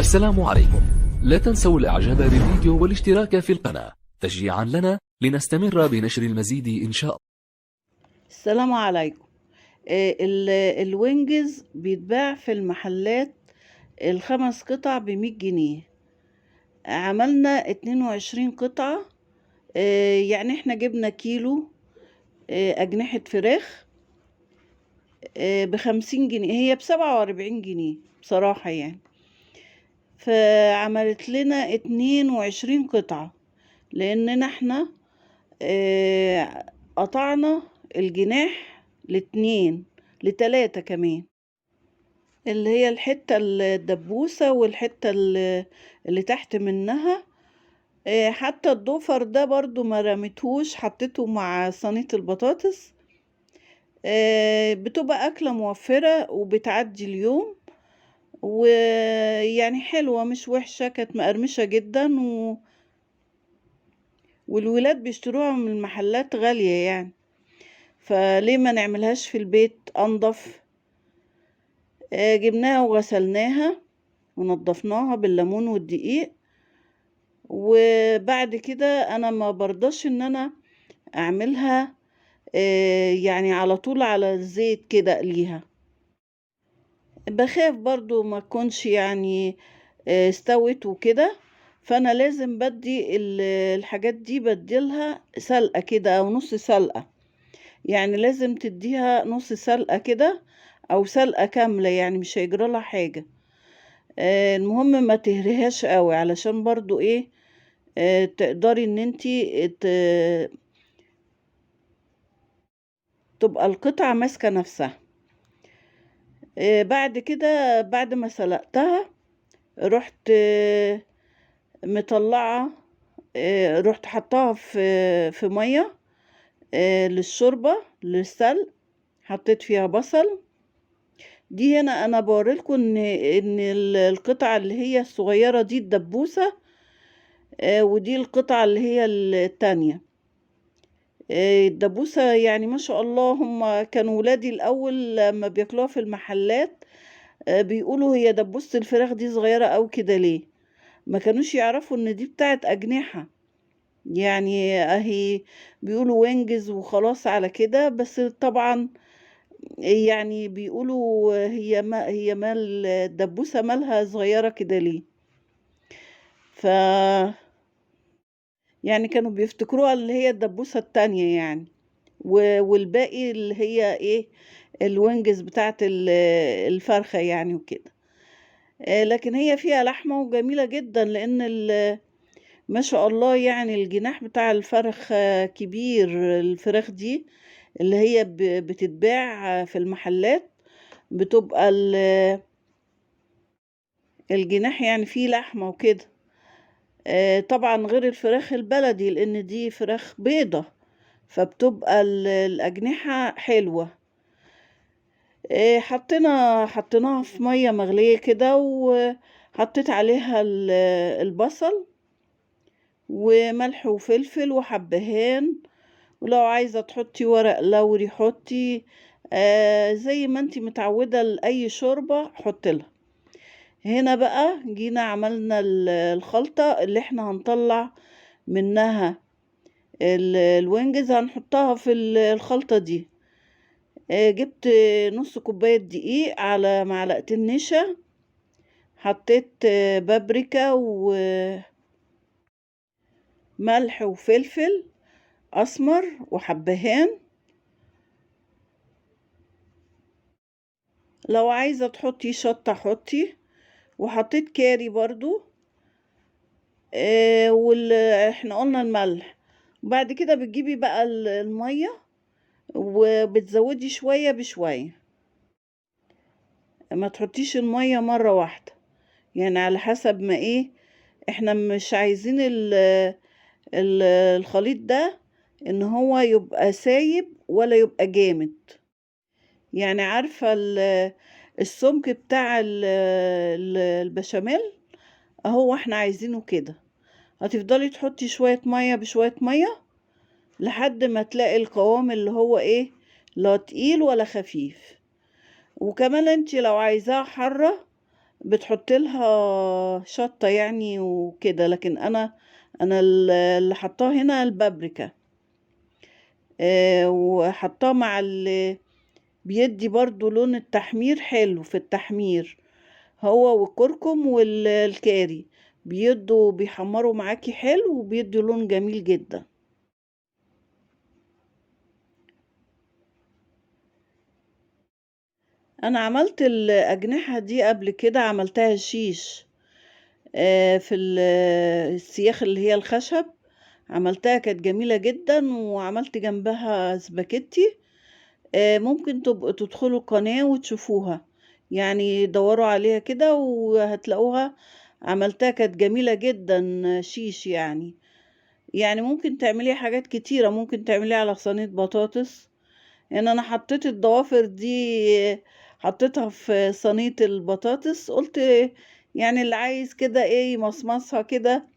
السلام عليكم. لا تنسوا الاعجاب بالفيديو والاشتراك في القناة تشجيعا لنا لنستمر بنشر المزيد ان شاء الله. السلام عليكم. الوينجز بيتباع في المحلات ال5 قطع ب100 جنيه. عملنا 22 قطعة. يعني احنا جبنا كيلو أجنحة فراخ ب50 جنيه، هي ب47 جنيه بصراحة يعني. فعملت لنا 22 قطعة لأننا احنا قطعنا الجناح ل2 ل3 كمان، اللي هي الحتة الدبوسة والحتة اللي تحت منها. حتى الضفر ده برضو ما رميتهوش، حطيته مع صينية البطاطس. بتبقى أكلة موفرة وبتعدي اليوم، ويعني حلوة مش وحشة، كانت مقرمشة جدا والولاد بيشتروها من المحلات غالية يعني، فليه ما نعملهاش في البيت أنضف. جبناها وغسلناها ونضفناها بالليمون والدقيق. وبعد كده انا ما برضاش ان انا اعملها يعني على طول على الزيت كده اقليها، بخاف برضو ما تكونش يعني استوت وكده. فانا لازم بدي الحاجات دي بديلها سلقة كده او نص سلقة، يعني لازم تديها نص سلقة كده او سلقة كاملة، يعني مش هيجرى لها حاجة. المهم ما تهريهاش قوي علشان برضو ايه تقدري ان انتي تبقى القطعة ماسكة نفسها. بعد كده بعد ما سلقتها رحت مطلعة، رحت حطاها في مية للشوربة للسلق. حطيت فيها بصل. دي هنا انا بوريلكم ان القطعة اللي هي الصغيرة دي الدبوسة، ودي القطعة اللي هي التانية الدبوسة. يعني ما شاء الله هم كانوا ولادي الأول لما بياكلوها في المحلات بيقولوا هي دبوسة الفراخ دي صغيرة أو كده ليه، ما كانوش يعرفوا ان دي بتاعت أجنحة، يعني اهي بيقولوا وينجز وخلاص على كده. بس طبعا يعني بيقولوا هي ما الدبوسة مالها صغيرة كده ليه. ف يعني كانوا بيفتكروها اللي هي الدبوسة التانية يعني، والباقي اللي هي ايه الوينجز بتاعت الفرخة يعني وكده. لكن هي فيها لحمة وجميلة جدا، لان ما شاء الله يعني الجناح بتاع الفرخ كبير. الفراخ دي اللي هي بتتباع في المحلات بتبقى الجناح يعني فيه لحمة وكده. طبعا غير الفراخ البلدي لان دي فراخ بيضة، فبتبقى الأجنحة حلوة. حطيناها في مية مغلية كده، وحطيت عليها البصل وملح وفلفل وحبهان، ولو عايزة تحطي ورق لوري حطي، زي ما انتي متعودة لأي شوربة حطي لها. هنا بقى جينا عملنا الخلطة اللي احنا هنطلع منها الوينجز، هنحطها في الخلطة دي. جبت نص كوباية دقيق على معلقتين نشا، حطيت بابريكا وملح وفلفل أسمر وحبهان. لو عايزة تحطي شطة حطي، وحطيت كاري برضو. احنا قلنا الملح. وبعد كده بتجيبي بقى المية وبتزودي شوية بشوية، ما تحطيش المية مرة واحدة، يعني على حسب ما ايه احنا مش عايزين الخليط ده ان هو يبقى سايب ولا يبقى جامد. يعني عارفة السمك بتاع البشاميل اهو احنا عايزينه كده. هتفضلي تحطي شوية مية بشوية مية لحد ما تلاقي القوام اللي هو ايه لا تقيل ولا خفيف. وكمان انتي لو عايزاها حرة بتحط لها شطة يعني وكده، لكن انا اللي حطاه هنا البابريكا. وحطاه مع بيدي برضو لون التحمير حلو في التحمير، هو والكركم والكاري بيحمروا معاكي حلو وبيدوا لون جميل جدا. انا عملت الاجنحة دي قبل كده، عملتها شيش في السياخ اللي هي الخشب، عملتها كانت جميلة جدا، وعملت جنبها سباكيتي. ممكن تبقوا تدخلوا القناة وتشوفوها، يعني دوروا عليها كده وهتلاقوها. عملتها كانت جميلة جدا شيش يعني ممكن تعملي حاجات كتيرة، ممكن تعملي على صينية بطاطس. يعني انا حطيت الضوافر دي، حطيتها في صينية البطاطس، قلت يعني اللي عايز كده ايه يمصمصها كده.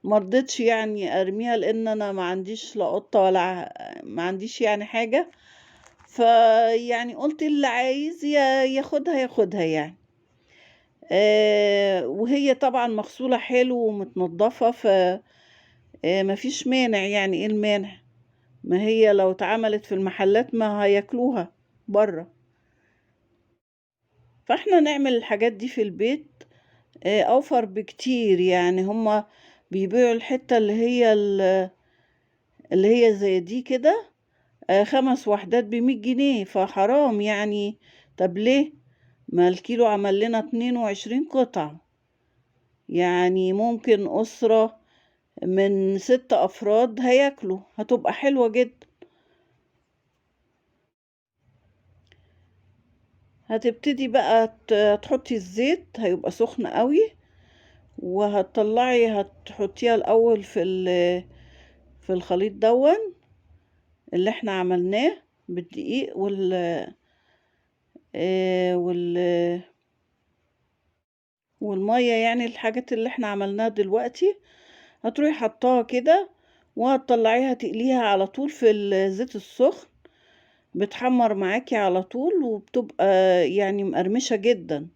مرضتش يعني ارميها، لان انا ما عنديش لا قطة ولا ما عنديش يعني حاجة. فيعني قلت اللي عايز ياخدها يعني. وهي طبعا مغسولة حلو ومتنضفة، ف مفيش مانع، يعني ايه المانع؟ ما هي لو اتعملت في المحلات ما هياكلوها بره. فاحنا نعمل الحاجات دي في البيت اوفر بكتير. يعني هما بيبيعوا الحتة اللي هي زي دي كده 5 وحدات ب100 جنيه، فحرام يعني. طب ليه؟ ما الكيلو عمل لنا 22 قطعة، يعني ممكن أسرة من 6 أفراد هياكلوا، هتبقى حلوة جدا. هتبتدي بقى تحطي الزيت، هيبقى سخن قوي، هتحطيها الأول في الخليط اللي احنا عملناه بالدقيق آه، وال والمية، يعني الحاجات اللي احنا عملناها دلوقتي. هتروحي حطاها كده وهتطلعيها تقليها على طول في الزيت السخن، بتحمر معاكي على طول وبتبقى يعني مقرمشة جدا.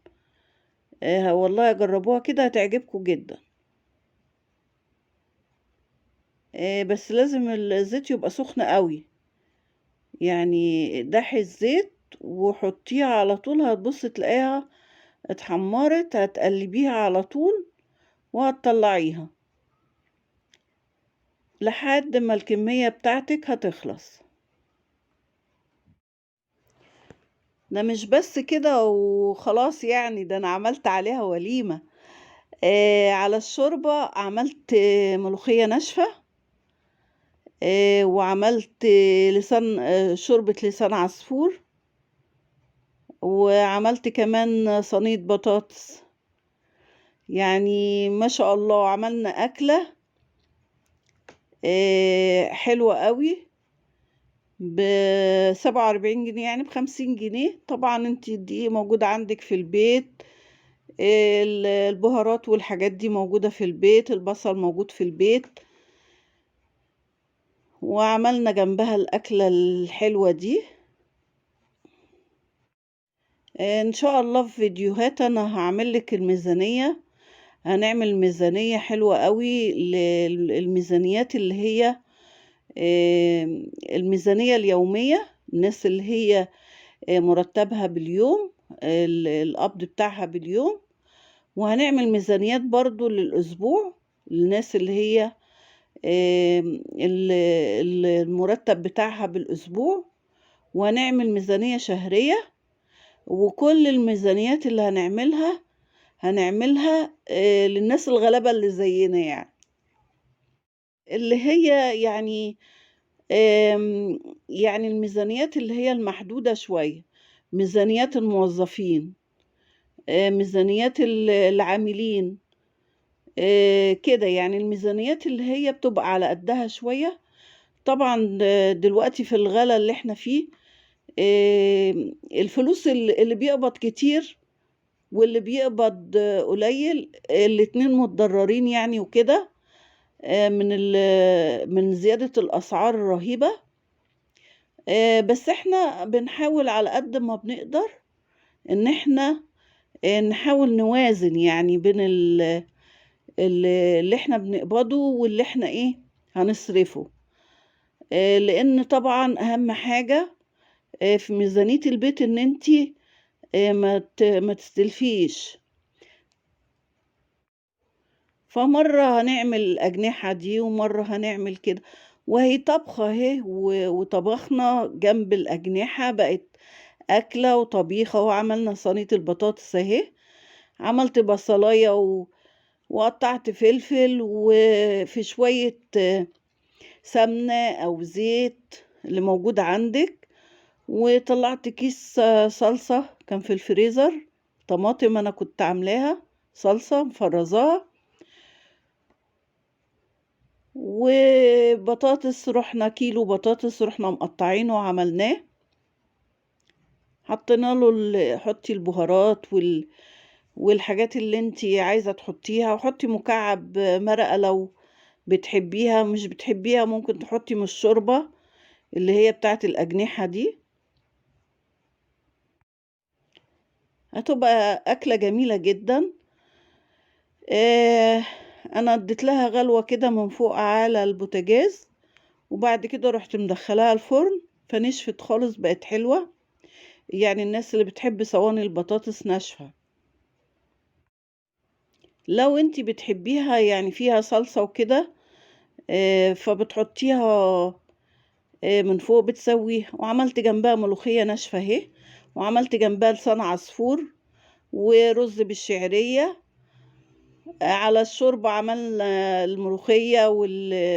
والله جربوها كده هتعجبكم جدا. بس لازم الزيت يبقى سخن قوي، يعني دحي الزيت وحطيها على طول، هتبص تلاقيها اتحمرت، هتقلبيها على طول وهتطلعيها لحد ما الكمية بتاعتك هتخلص. ده مش بس كده وخلاص، يعني ده انا عملت عليها وليمة. على الشوربة عملت ملوخية ناشفة، وعملت لسان شوربة لسان عصفور، وعملت كمان صينية بطاطس. يعني ما شاء الله عملنا أكلة حلوة قوي، ب47 جنيه، يعني ب50 جنيه. طبعا انت الدقيق موجود عندك في البيت، البهارات والحاجات دي موجودة في البيت، البصل موجود في البيت. وعملنا جنبها الأكلة الحلوة دي. ان شاء الله في فيديوهات انا هعمل لك الميزانية، هنعمل ميزانية حلوة قوي للميزانيات اللي هي الميزانية اليومية، الناس اللي هي مرتبها باليوم، القبض بتاعها باليوم. وهنعمل ميزانيات برضو للأسبوع، للناس اللي هي المرتب بتاعها بالأسبوع. وهنعمل ميزانية شهرية، وكل الميزانيات اللي هنعملها للناس الغلابة اللي زينا، اللي هي يعني الميزانيات اللي هي المحدودة شوية، ميزانيات الموظفين، ميزانيات العاملين، كده يعني الميزانيات اللي هي بتبقى على قدها شوية. طبعا دلوقتي في الغلا اللي احنا فيه، الفلوس اللي بيقبض كتير واللي بيقبض قليل، الاتنين متضررين يعني وكده، من زيادة الأسعار الرهيبة. بس احنا بنحاول على قد ما بنقدر ان احنا نحاول نوازن يعني بين اللي احنا بنقبضه واللي احنا ايه هنصرفه. لان طبعا اهم حاجة في ميزانية البيت ان انتي ما تستلفيش. فمرة هنعمل الأجنحة دي ومرة هنعمل كده، وهي طبخة اهي وطبخنا جنب الأجنحة بقت أكلة وطبيخة، وعملنا صينية البطاطس اهي. عملت بصلاية وقطعت فلفل وفي شوية سمنة أو زيت اللي موجود عندك، وطلعت كيس صلصة كان في الفريزر، طماطم أنا كنت عاملاها صلصة مفرزاها، وبطاطس رحنا كيلو بطاطس رحنا مقطعينه وعملناه. حطينا له حطي البهارات والحاجات اللي انتي عايزة تحطيها، وحطي مكعب مرقة لو بتحبيها، مش بتحبيها ممكن تحطي من الشوربة اللي هي بتاعت الأجنحة دي. هتبقى أكلة جميلة جدا. أنا اديت لها غلوة كده من فوق على البوتاجاز، وبعد كده رحت مدخلاها الفرن فنشفت خالص بقت حلوة، يعني الناس اللي بتحب صواني البطاطس ناشفة. لو انتي بتحبيها يعني فيها صلصة وكده فبتحطيها من فوق بتسويها. وعملت جنبها ملوخية ناشفة اهي، وعملت جنبها لسان عصفور ورز بالشعرية. على الشوربة عملنا الملوخية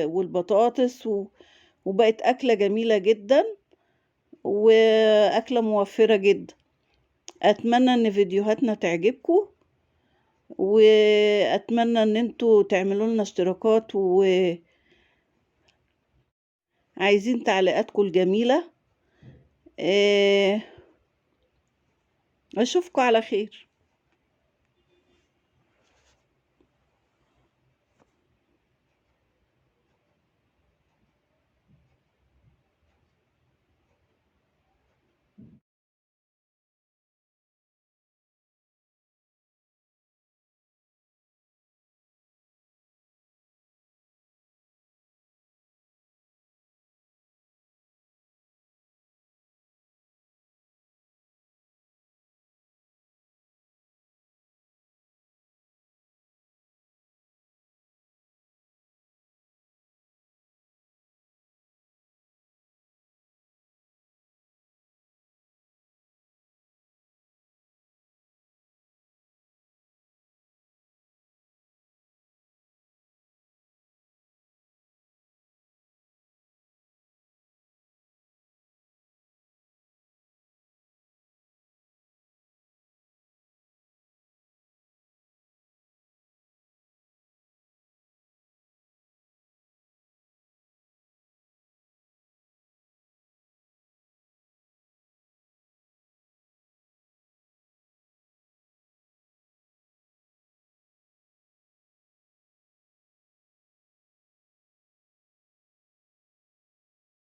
والبطاطس وبقت أكلة جميلة جدا وأكلة موفرة جدا. أتمنى أن فيديوهاتنا تعجبكم، وأتمنى أن انتوا تعملوا لنا اشتراكات وعايزين تعليقاتكم الجميلة. أشوفكم على خير.